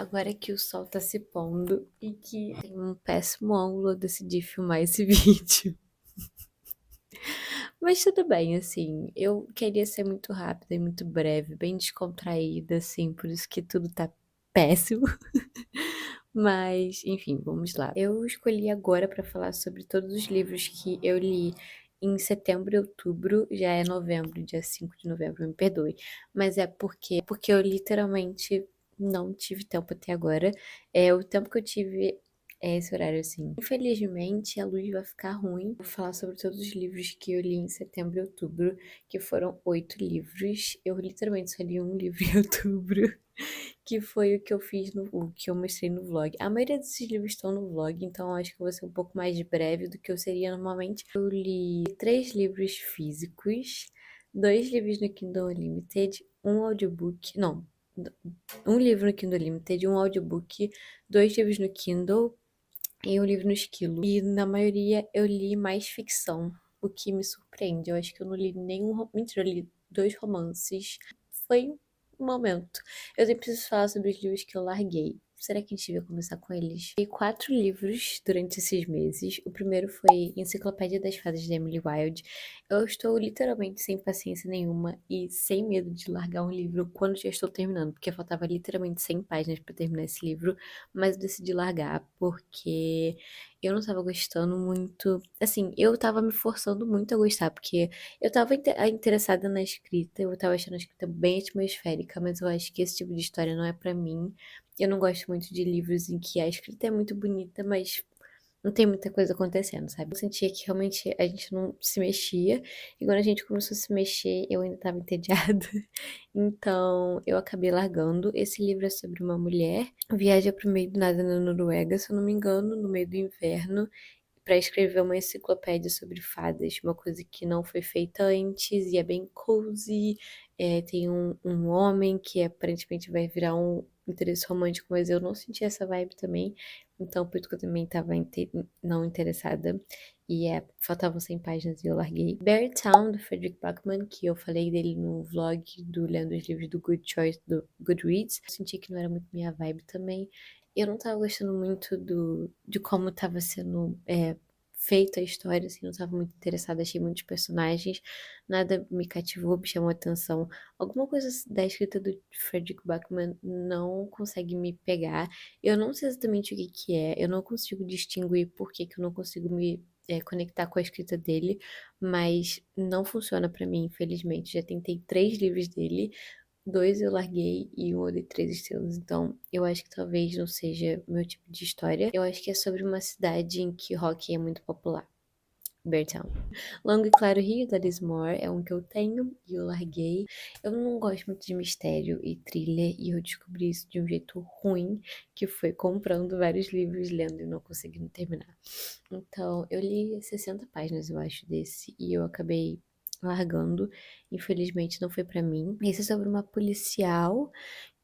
Agora que o sol tá se pondo e que tem um péssimo ângulo, eu decidi filmar esse vídeo. Mas tudo bem, assim, eu queria ser muito rápida e muito breve, bem descontraída, assim, por isso que tudo tá péssimo. Mas, enfim, vamos lá. Eu escolhi agora pra falar sobre todos os livros que eu li em setembro e outubro, já é novembro, dia 5 de novembro, me perdoe. Mas é porque eu literalmente não tive tempo até agora. O tempo que eu tive é esse horário, assim. Infelizmente, a luz vai ficar ruim. Vou falar sobre todos os livros que eu li em setembro e outubro, que foram 8 livros. Eu literalmente só li um livro em outubro, que foi o que eu fiz o que eu mostrei no vlog. A maioria desses livros estão no vlog, então eu acho que eu vou ser um pouco mais breve do que eu seria normalmente. Eu li 3 livros físicos, 2 livros no Kindle Unlimited, um audiobook, não, um livro no Kindle Unlimited, um audiobook, 2 livros no Kindle e um livro no Esquilo. E na maioria eu li mais ficção, o que me surpreende. Eu acho que eu não li nenhum. Mentira, eu li 2 romances. Foi um momento. Eu sempre preciso falar sobre os livros que eu larguei. Será que a gente devia começar com eles? Li 4 livros durante esses meses. O primeiro foi Enciclopédia das Fadas de Emily Wilde. Eu estou literalmente sem paciência nenhuma e sem medo de largar um livro quando já estou terminando, porque faltava literalmente 100 páginas para terminar esse livro, mas eu decidi largar porque eu não tava gostando muito. Assim, eu tava me forçando muito a gostar, porque eu tava interessada na escrita, eu tava achando a escrita bem atmosférica, mas eu acho que esse tipo de história não é pra mim. Eu não gosto muito de livros em que a escrita é muito bonita, mas não tem muita coisa acontecendo, sabe? Eu sentia que realmente a gente não se mexia, e quando a gente começou a se mexer, eu ainda tava entediada. Então, eu acabei largando. Esse livro é sobre uma mulher que viaja pro meio do nada na Noruega, se eu não me engano, no meio do inverno, para escrever uma enciclopédia sobre fadas, uma coisa que não foi feita antes e é bem cozy. Tem um homem que aparentemente vai virar um interesse romântico, mas eu não senti essa vibe também, então por isso que eu também tava não interessada. E faltavam 100 páginas e eu larguei. Beartown, do Frederick Backman, que eu falei dele no vlog do Lendo os Livros do Good Choice, do Goodreads. Eu senti que não era muito minha vibe também. Eu não tava gostando muito de como tava sendo feita a história, assim, não tava muito interessada, achei muitos personagens, nada me cativou, me chamou a atenção. Alguma coisa da escrita do Frederick Backman não consegue me pegar. Eu não sei exatamente o que que é, eu não consigo distinguir por que que eu não consigo me conectar com a escrita dele, mas não funciona pra mim, infelizmente. Já tentei 3 livros dele, 2 eu larguei e um eu dei 3 estrelas. Então, eu acho que talvez não seja meu tipo de história. Eu acho que é sobre uma cidade em que rock é muito popular. Beartown. Longo e Claro Rio, da Liz Moore, é um que eu tenho e eu larguei. Eu não gosto muito de mistério e thriller e eu descobri isso de um jeito ruim, que foi comprando vários livros, lendo e não conseguindo terminar. Então, eu li 60 páginas, eu acho, desse e eu acabei largando. Infelizmente, não foi pra mim. Esse é sobre uma policial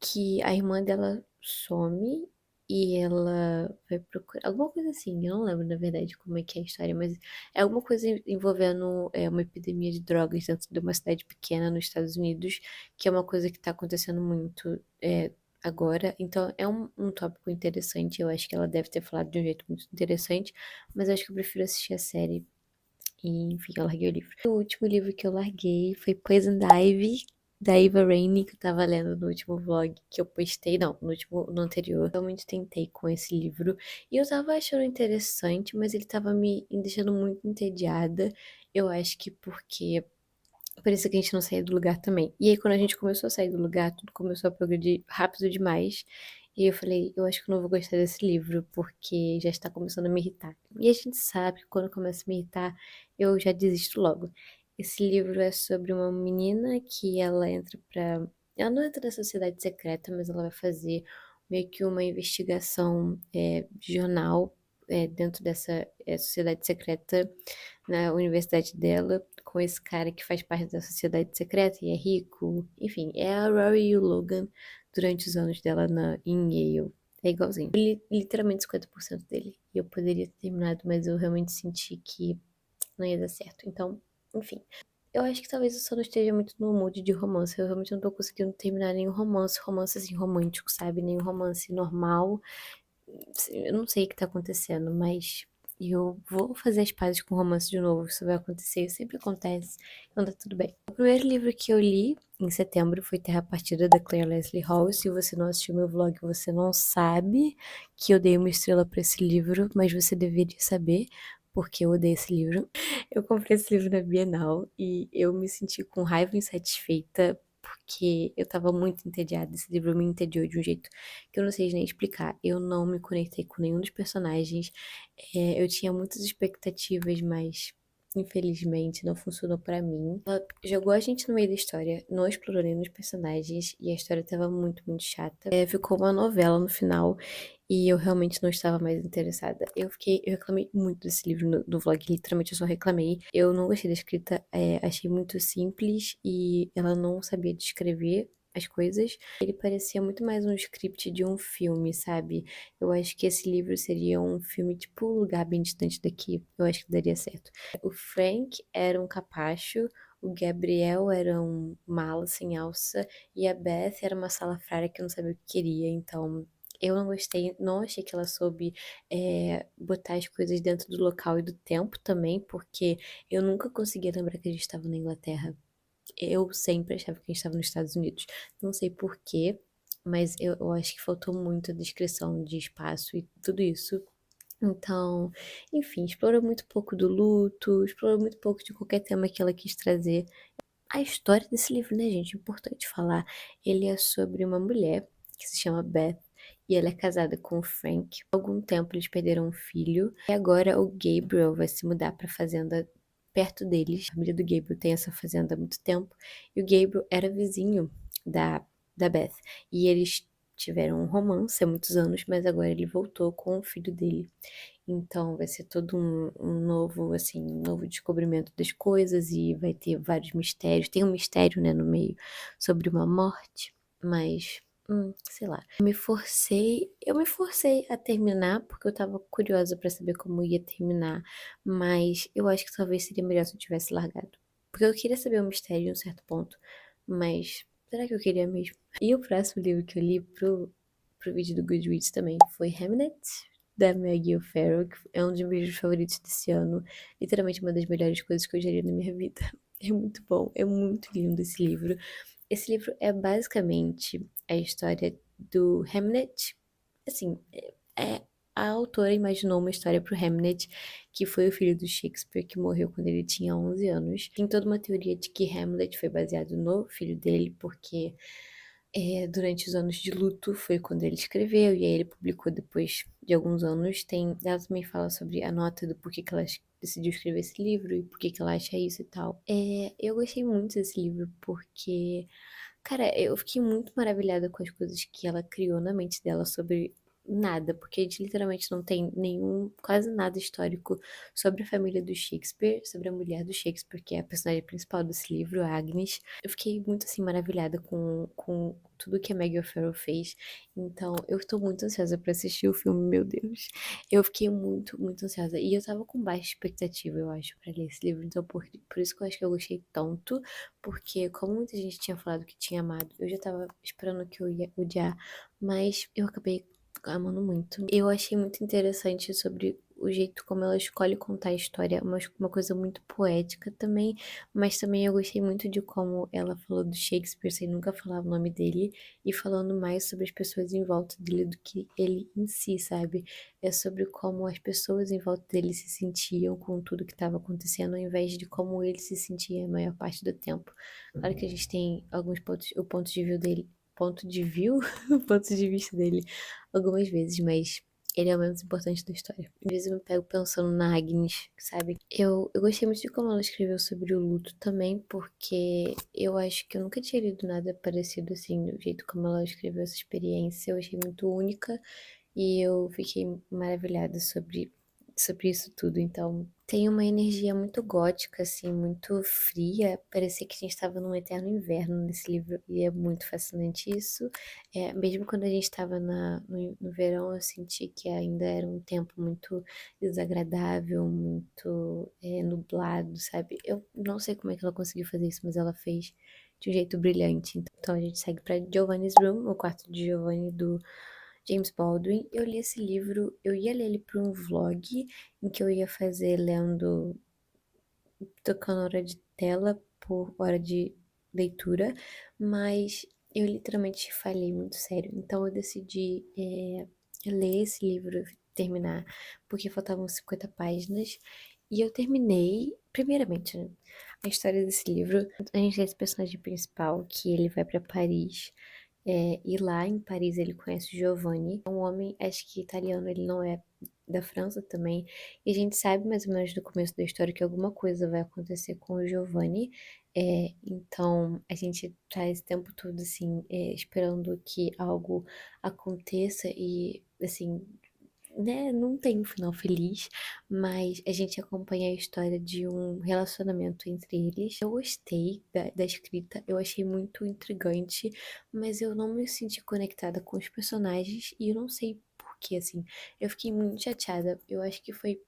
que a irmã dela some e ela vai procurar alguma coisa assim. Eu não lembro, na verdade, como é que é a história, mas é alguma coisa envolvendo uma epidemia de drogas dentro de uma cidade pequena nos Estados Unidos, que é uma coisa que tá acontecendo muito agora. Então, é um tópico interessante. Eu acho que ela deve ter falado de um jeito muito interessante, mas eu acho que eu prefiro assistir a série. E, enfim, eu larguei o livro. O último livro que eu larguei foi Poison Ivy, da Eva Rainey, que eu tava lendo no último vlog que eu postei. Não, no anterior. Eu realmente tentei com esse livro. E eu tava achando interessante, mas ele tava me deixando muito entediada. Eu acho que porque. Por isso que a gente não saía do lugar também. E aí, quando a gente começou a sair do lugar, tudo começou a progredir rápido demais. E eu falei, eu acho que eu não vou gostar desse livro, porque já está começando a me irritar. E a gente sabe que quando começa a me irritar, eu já desisto logo. Esse livro é sobre uma menina que ela entra pra. Ela não entra na sociedade secreta, mas ela vai fazer meio que uma investigação de jornal dentro dessa sociedade secreta na universidade dela, com esse cara que faz parte da sociedade secreta e é rico. Enfim, é a Rory e o Logan durante os anos dela em Yale. É igualzinho. Literalmente 50% dele. E eu poderia ter terminado, mas eu realmente senti que não ia dar certo. Então, enfim. Eu acho que talvez eu só não esteja muito no mood de romance. Eu realmente não tô conseguindo terminar nenhum romance, romance assim, romântico, sabe? Nenhum romance normal. Eu não sei o que tá acontecendo, mas eu vou fazer as pazes com o romance de novo. Isso vai acontecer, isso sempre acontece. Então tá tudo bem. O primeiro livro que eu li em setembro foi Terra Partida, da Claire Leslie Hall. Se você não assistiu meu vlog, você não sabe que eu dei uma estrela pra esse livro, mas você deveria saber, porque eu odeio esse livro. Eu comprei esse livro na Bienal e eu me senti com raiva e insatisfeita porque eu tava muito entediada. Esse livro me entediou de um jeito que eu não sei nem explicar. Eu não me conectei com nenhum dos personagens. Eu tinha muitas expectativas, mas infelizmente não funcionou pra mim. Ela jogou a gente no meio da história, não explorou nenhum dos personagens e a história tava muito, muito chata. Ficou uma novela no final e eu realmente não estava mais interessada. Eu reclamei muito desse livro no vlog, literalmente eu só reclamei. Eu não gostei da escrita, achei muito simples e ela não sabia descrever as coisas. Ele parecia muito mais um script de um filme, sabe? Eu acho que esse livro seria um filme tipo Um Lugar Bem Distante Daqui. Eu acho que daria certo. O Frank era um capacho, o Gabriel era um mala sem alça e a Beth era uma salafrária que não sabia o que queria. Então, eu não gostei, não achei que ela soube botar as coisas dentro do local e do tempo também, porque eu nunca conseguia lembrar que a gente estava na Inglaterra. Eu sempre achava que a gente estava nos Estados Unidos. Não sei por quê, mas eu acho que faltou muito a descrição de espaço e tudo isso. Então, enfim, explorou muito pouco do luto, explorou muito pouco de qualquer tema que ela quis trazer. A história desse livro, né, gente? Importante falar. Ele é sobre uma mulher que se chama Beth e ela é casada com o Frank. Há algum tempo eles perderam um filho e agora o Gabriel vai se mudar para a fazenda perto deles. A família do Gabriel tem essa fazenda há muito tempo e o Gabriel era vizinho da Beth e eles tiveram um romance há muitos anos, mas agora ele voltou com o filho dele. Então vai ser todo um novo, assim, um novo descobrimento das coisas e vai ter vários mistérios. Tem um mistério, né, no meio sobre uma morte, mas, sei lá. Eu me forcei a terminar porque eu tava curiosa pra saber como ia terminar, mas eu acho que talvez seria melhor se eu tivesse largado. Porque eu queria saber o mistério em um certo ponto, mas será que eu queria mesmo? E o próximo livro que eu li pro vídeo do Goodreads também foi Hamnet, da Maggie O'Farrell, que é um dos meus livros favoritos desse ano. Literalmente uma das melhores coisas que eu já li na minha vida. É muito bom, é muito lindo esse livro. Esse livro é basicamente a história do Hamlet. Assim, a autora imaginou uma história pro Hamlet, que foi o filho do Shakespeare, que morreu quando ele tinha 11 anos. Tem toda uma teoria de que Hamlet foi baseado no filho dele, porque durante os anos de luto foi quando ele escreveu, e aí ele publicou depois de alguns anos. Ela também fala sobre a nota do porquê que ela decidiu escrever esse livro e porquê que ela acha isso e tal. Eu gostei muito desse livro porque, cara, eu fiquei muito maravilhada com as coisas que ela criou na mente dela sobre nada, porque a gente literalmente não tem quase nada histórico sobre a família do Shakespeare, sobre a mulher do Shakespeare, que é a personagem principal desse livro, a Agnes. Eu fiquei muito assim maravilhada com tudo que a Maggie O'Farrell fez. Então, eu estou muito ansiosa para assistir o filme, meu Deus. Eu fiquei muito, muito ansiosa. E eu tava com baixa expectativa, eu acho, para ler esse livro. Então, por isso que eu acho que eu gostei tanto. Porque, como muita gente tinha falado que tinha amado, eu já tava esperando que eu ia odiar. Mas eu acabei amando muito. Eu achei muito interessante sobre o jeito como ela escolhe contar a história, uma coisa muito poética também, mas também eu gostei muito de como ela falou do Shakespeare sem nunca falar o nome dele e falando mais sobre as pessoas em volta dele do que ele em si, sabe? É sobre como as pessoas em volta dele se sentiam com tudo que estava acontecendo, ao invés de como ele se sentia a maior parte do tempo. Claro que a gente tem alguns pontos, o ponto de vista dele, o ponto de vista dele algumas vezes, mas ele é o menos importante da história. Às vezes eu me pego pensando na Agnes, sabe? Eu gostei muito de como ela escreveu sobre o luto também, porque eu acho que eu nunca tinha lido nada parecido assim, do jeito como ela escreveu essa experiência. Eu achei muito única e eu fiquei maravilhada sobre isso tudo, então tem uma energia muito gótica, assim, muito fria. Parecia que a gente estava num eterno inverno nesse livro, e é muito fascinante isso. Mesmo quando a gente estava no verão, eu senti que ainda era um tempo muito desagradável, muito nublado, sabe? Eu não sei como é que ela conseguiu fazer isso, mas ela fez de um jeito brilhante. Então a gente segue para Giovanni's Room, o quarto de Giovanni do James Baldwin. Eu li esse livro, eu ia ler ele para um vlog em que eu ia fazer lendo, tocando hora de tela por hora de leitura, mas eu literalmente falhei muito sério. Então eu decidi ler esse livro, terminar, porque faltavam 50 páginas. E eu terminei, primeiramente, né, a história desse livro. A gente tem esse personagem principal que ele vai para Paris. E lá em Paris ele conhece o Giovanni, é um homem, acho que italiano, ele não é da França também. E a gente sabe mais ou menos do começo da história que alguma coisa vai acontecer com o Giovanni. Então a gente tá esse tempo todo assim, esperando que algo aconteça e assim, né, não tem um final feliz, mas a gente acompanha a história de um relacionamento entre eles. Eu gostei da escrita, eu achei muito intrigante, mas eu não me senti conectada com os personagens e eu não sei por quê, assim. Eu fiquei muito chateada. Eu acho que foi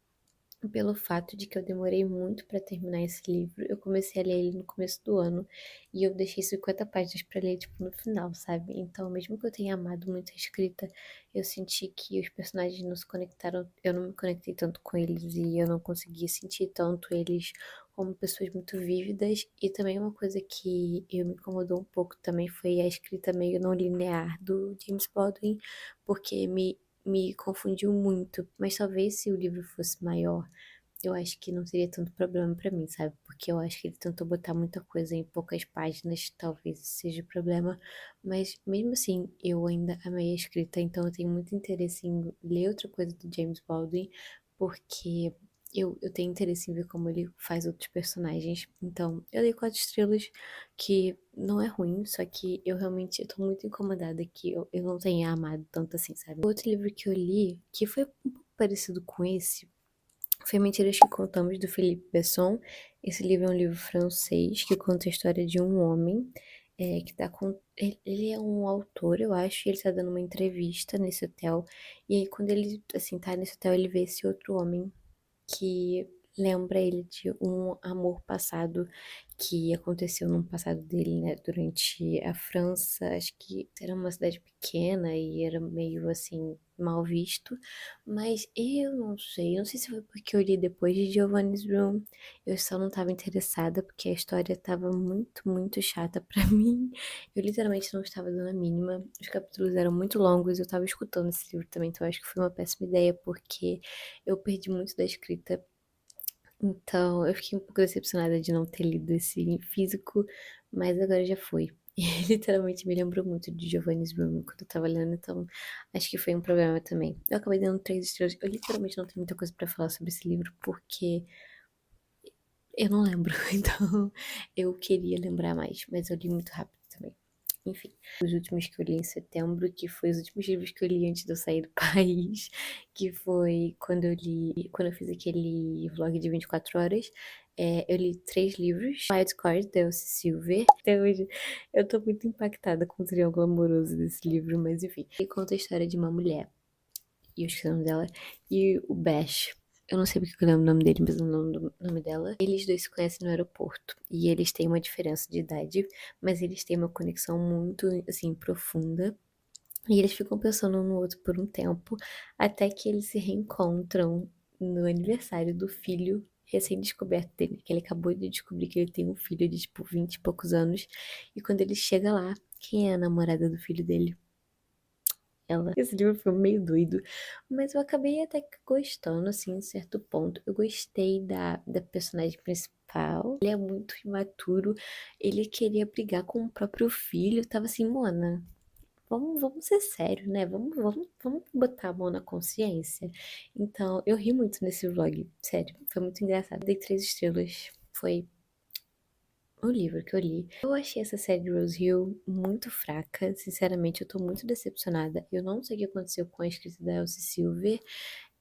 pelo fato de que eu demorei muito para terminar esse livro. Eu comecei a ler ele no começo do ano e eu deixei 50 páginas para ler, tipo, no final, sabe? Então, mesmo que eu tenha amado muito a escrita, eu senti que os personagens não se conectaram, eu não me conectei tanto com eles e eu não consegui sentir tanto eles como pessoas muito vívidas. E também uma coisa que eu me incomodou um pouco também foi a escrita meio não linear do James Baldwin, porque me confundiu muito, mas talvez se o livro fosse maior, eu acho que não seria tanto problema pra mim, sabe? Porque eu acho que ele tentou botar muita coisa em poucas páginas, talvez esse seja o problema, mas mesmo assim, eu ainda amei a escrita, então eu tenho muito interesse em ler outra coisa do James Baldwin, porque eu tenho interesse em ver como ele faz outros personagens. Então, eu dei 4 estrelas, que não é ruim, só que eu tô muito incomodada que eu não tenha amado tanto assim, sabe? Outro livro que eu li, que foi um pouco parecido com esse, foi Mentiras que Contamos, do Philippe Besson. Esse livro é um livro francês que conta a história de um homem que tá com. Ele é um autor, eu acho, e ele tá dando uma entrevista nesse hotel. E aí, quando ele, assim, tá nesse hotel, ele vê esse outro homem que lembra ele de um amor passado que aconteceu no passado dele, né, durante a França. Acho que era uma cidade pequena e era meio assim mal visto, mas eu não sei se foi porque eu li depois de Giovanni's Room, eu só não estava interessada porque a história estava muito, muito chata pra mim. Eu literalmente não estava dando a mínima. Os capítulos eram muito longos, eu estava escutando esse livro também, então eu acho que foi uma péssima ideia porque eu perdi muito da escrita. Então, eu fiquei um pouco decepcionada de não ter lido esse em físico, mas agora já foi. E literalmente me lembrou muito de Giovanni's Room quando eu tava lendo, então acho que foi um problema também. Eu acabei dando 3 estrelas. Eu literalmente não tenho muita coisa pra falar sobre esse livro, porque eu não lembro. Então, eu queria lembrar mais, mas eu li muito rápido também. Enfim, os últimos que eu li em setembro, que foi os últimos livros que eu li antes de eu sair do país, que foi quando eu fiz aquele vlog de 24 horas. Eu li 3 livros. Wild Card, da Elsie Silver. Até hoje eu tô muito impactada com o triângulo amoroso desse livro, mas enfim. Ele conta a história de uma mulher, e eu esqueci o nome dela, e o Bash. Eu não sei porque eu lembro o nome dele, mas eu não lembro o nome dela. Eles dois se conhecem no aeroporto. E eles têm uma diferença de idade, mas eles têm uma conexão muito, assim, profunda. E eles ficam pensando um no outro por um tempo, até que eles se reencontram no aniversário do filho recém-descoberto dele, que ele acabou de descobrir que ele tem um filho de, tipo, 20 e poucos anos. E quando ele chega lá, quem é a namorada do filho dele? Ela. Esse livro foi meio doido, mas eu acabei até que gostando, assim, em certo ponto. Eu gostei da personagem principal. Ele é muito imaturo, ele queria brigar com o próprio filho. Tava assim, Mona, vamos ser sério, né? Vamos botar a mão na consciência. Então, eu ri muito nesse vlog, sério, foi muito engraçado. Dei 3 estrelas, foi o livro que eu li. Eu achei essa série de Rose Hill muito fraca. Sinceramente, eu tô muito decepcionada. Eu não sei o que aconteceu com a escrita da Elsie Silver.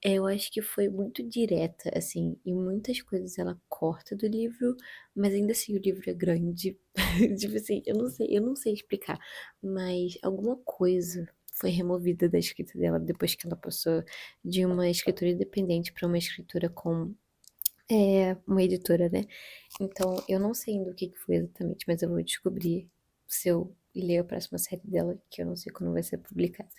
Eu acho que foi muito direta, assim, e muitas coisas ela corta do livro, mas ainda assim o livro é grande. Tipo assim, eu não sei explicar, mas alguma coisa foi removida da escrita dela depois que ela passou de uma escritura independente para uma escritura com uma editora, né? Então, eu não sei ainda o que que foi exatamente, mas eu vou descobrir se eu ler a próxima série dela, que eu não sei quando vai ser publicada.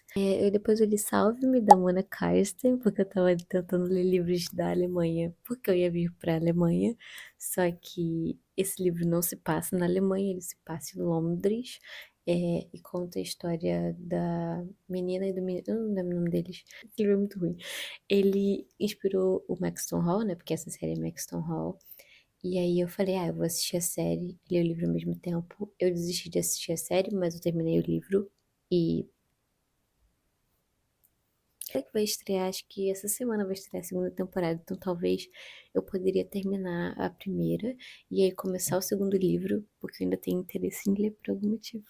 Depois eu li Salve-me, da Mona Karsten, porque eu tava tentando ler livros da Alemanha, porque eu ia vir pra Alemanha, só que esse livro não se passa na Alemanha, ele se passa em Londres, e conta a história da menina e do menino, eu não lembro o nome deles, esse livro é muito ruim. Ele inspirou o Maxton Hall, né, porque essa série é Maxton Hall, e aí eu falei, eu vou assistir a série e ler o livro ao mesmo tempo. Eu desisti de assistir a série, mas eu terminei o livro. E é que vai estrear, acho que essa semana vai estrear a segunda temporada. Então talvez eu poderia terminar a primeira e aí começar o segundo livro, porque eu ainda tenho interesse em ler por algum motivo.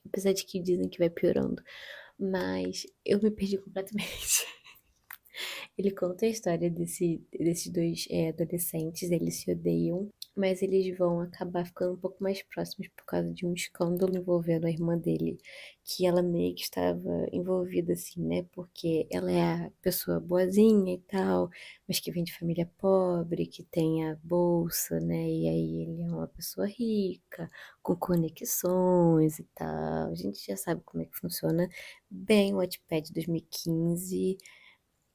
Apesar de que dizem que vai piorando. Mas eu me perdi completamente. Ele conta a história desses dois adolescentes, eles se odeiam, mas eles vão acabar ficando um pouco mais próximos por causa de um escândalo envolvendo a irmã dele, que ela meio que estava envolvida assim, né? Porque ela é a pessoa boazinha e tal, mas que vem de família pobre, que tem a bolsa, né? E aí ele é uma pessoa rica, com conexões e tal. A gente já sabe como é que funciona bem o Wattpad 2015.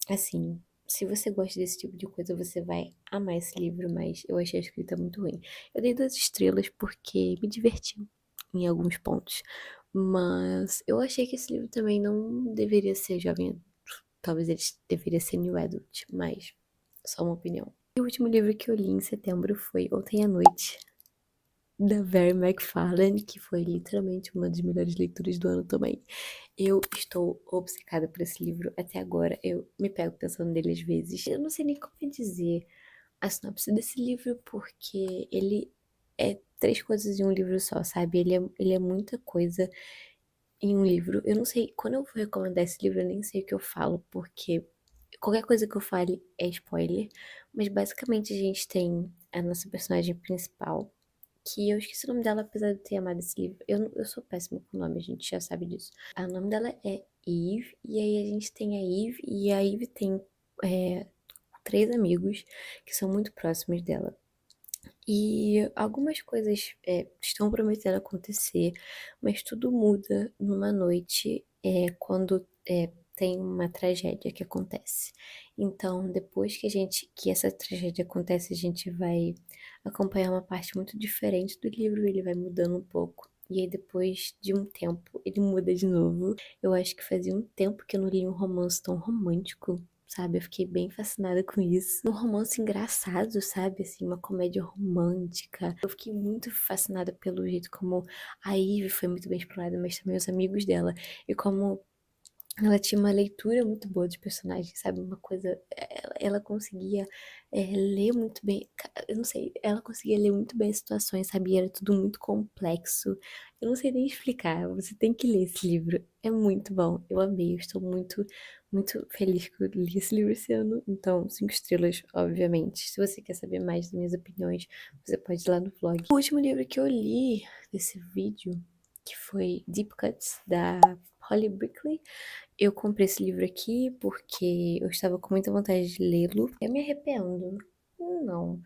Assim, se você gosta desse tipo de coisa, você vai amar esse livro, mas eu achei a escrita muito ruim. Eu dei 2 estrelas porque me diverti em alguns pontos, mas eu achei que esse livro também não deveria ser jovem adulto. Talvez ele deveria ser new adult, mas só uma opinião. E o último livro que eu li em setembro foi Ontem à Noite, da Vera McFarlane, que foi literalmente uma das melhores leituras do ano também. Eu estou obcecada por esse livro até agora. Eu me pego pensando nele às vezes. Eu não sei nem como dizer a sinopse desse livro, porque ele é 3 coisas em um livro só, sabe? Ele é muita coisa em um livro. Eu não sei, quando eu vou recomendar esse livro, eu nem sei o que eu falo, porque qualquer coisa que eu fale é spoiler. Mas basicamente a gente tem a nossa personagem principal, que eu esqueci o nome dela, apesar de eu ter amado esse livro. Eu sou péssima com nome, a gente já sabe disso. O nome dela é Eve, e aí a gente tem a Eve, e a Eve tem é, 3 amigos que são muito próximos dela. E algumas coisas estão prometendo acontecer, mas tudo muda numa noite quando tem uma tragédia que acontece. Então, depois que essa tragédia acontece, a gente vai acompanhar uma parte muito diferente do livro, ele vai mudando um pouco. E aí, depois de um tempo, ele muda de novo. Eu acho que fazia um tempo que eu não li um romance tão romântico, sabe? Eu fiquei bem fascinada com isso. Um romance engraçado, sabe? Assim, uma comédia romântica. Eu fiquei muito fascinada pelo jeito como a Ivy foi muito bem explorada, mas também os amigos dela. E como ela tinha uma leitura muito boa dos personagens, sabe? Uma coisa. Ela conseguia ler muito bem. Eu não sei, ela conseguia ler muito bem as situações, sabe? E era tudo muito complexo. Eu não sei nem explicar. Você tem que ler esse livro. É muito bom. Eu amei. Eu estou muito, muito feliz que eu li esse livro esse ano. Então, 5 estrelas, obviamente. Se você quer saber mais das minhas opiniões, você pode ir lá no vlog. O último livro que eu li desse vídeo, que foi Deep Cuts, da Holly Brickley. Eu comprei esse livro aqui porque eu estava com muita vontade de lê-lo. Eu me arrependo? Não.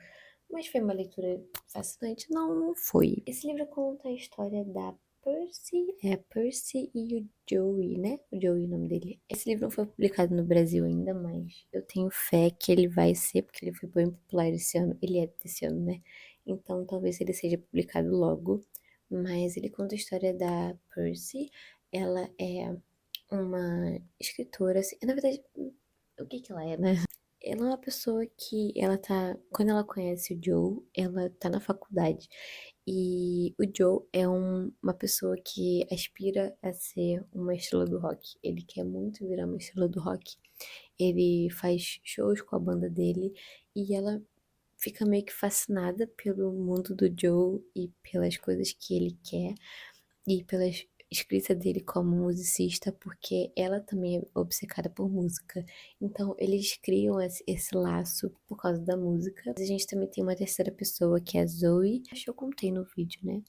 Mas foi uma leitura fascinante? Não, não foi. Esse livro conta a história da Percy, Percy e o Joey, né? O Joey é o nome dele. Esse livro não foi publicado no Brasil ainda, mas eu tenho fé que ele vai ser, porque ele foi bem popular esse ano. Ele é desse ano, né? Então talvez ele seja publicado logo. Mas ele conta a história da Percy. Ela é uma escritora, assim, na verdade, o que que ela é, né? Ela é uma pessoa que ela tá, quando ela conhece o Joe, ela tá na faculdade. E o Joe é uma pessoa que aspira a ser uma estrela do rock. Ele quer muito virar uma estrela do rock. Ele faz shows com a banda dele e ela fica meio que fascinada pelo mundo do Joe e pelas coisas que ele quer e pelas escrita dele como musicista, porque ela também é obcecada por música. Então, eles criam esse laço por causa da música. A gente também tem uma terceira pessoa, que é a Zoe. Acho que eu contei no vídeo, né?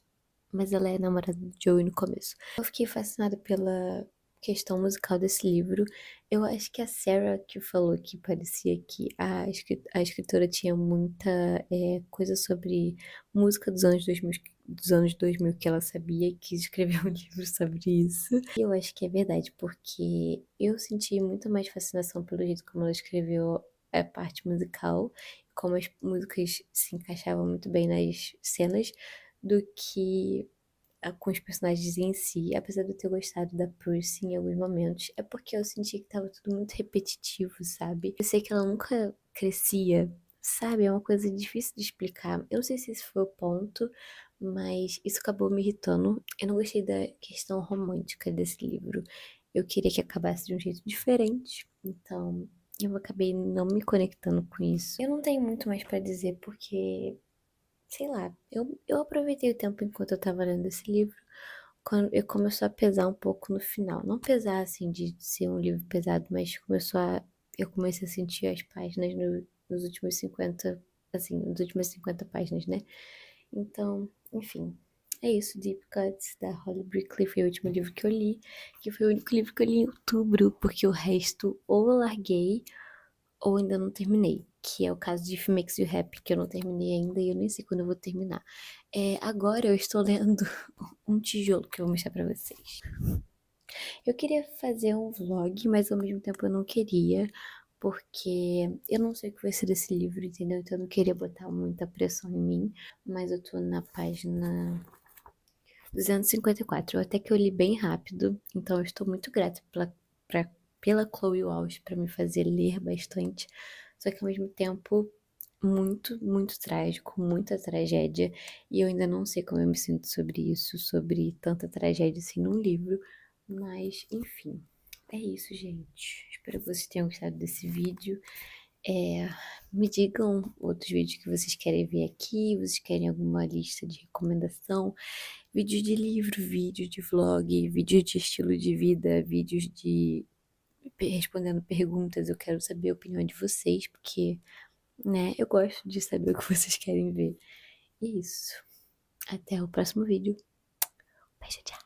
Mas ela é namorada do Joey no começo. Eu fiquei fascinada pela questão musical desse livro. Eu acho que a Sarah que falou que parecia que a escritora tinha muita coisa sobre música dos anos 2000 que ela sabia e quis escrever um livro sobre isso. E eu acho que é verdade, porque eu senti muito mais fascinação pelo jeito como ela escreveu a parte musical, como as músicas se encaixavam muito bem nas cenas do que com os personagens em si, apesar de eu ter gostado da Percy em alguns momentos, é porque eu senti que tava tudo muito repetitivo, sabe? Eu sei que ela nunca crescia, sabe? É uma coisa difícil de explicar. Eu não sei se esse foi o ponto, mas isso acabou me irritando. Eu não gostei da questão romântica desse livro. Eu queria que acabasse de um jeito diferente, então eu acabei não me conectando com isso. Eu não tenho muito mais pra dizer, porque sei lá, eu aproveitei o tempo enquanto eu tava lendo esse livro, quando eu começou a pesar um pouco no final. Não pesar assim de ser um livro pesado, mas eu comecei a sentir as páginas nos últimos 50, assim, nas últimas 50 páginas, né? Então, enfim. É isso, Deep Cuts, da Holly Brickley, foi o último livro que eu li, que foi o único livro que eu li em outubro, porque o resto ou eu larguei ou ainda não terminei, que é o caso de If Makes You Happy, que eu não terminei ainda e eu nem sei quando eu vou terminar. Agora eu estou lendo um tijolo que eu vou mostrar pra vocês. Eu queria fazer um vlog, mas ao mesmo tempo eu não queria, porque eu não sei o que vai ser desse livro, entendeu? Então eu não queria botar muita pressão em mim, mas eu tô na página 254, até que eu li bem rápido, então eu estou muito grata pela Chloe Walsh para me fazer ler bastante, só que ao mesmo tempo muito, muito trágico, muita tragédia, e eu ainda não sei como eu me sinto sobre isso, sobre tanta tragédia assim num livro, mas enfim, é isso, gente. Espero que vocês tenham gostado desse vídeo. Me digam outros vídeos que vocês querem ver aqui, vocês querem alguma lista de recomendação, vídeos de livro, vídeos de vlog, vídeos de estilo de vida, vídeos de respondendo perguntas. Eu quero saber a opinião de vocês, porque, né, eu gosto de saber o que vocês querem ver. E isso. Até o próximo vídeo. Beijo, tchau.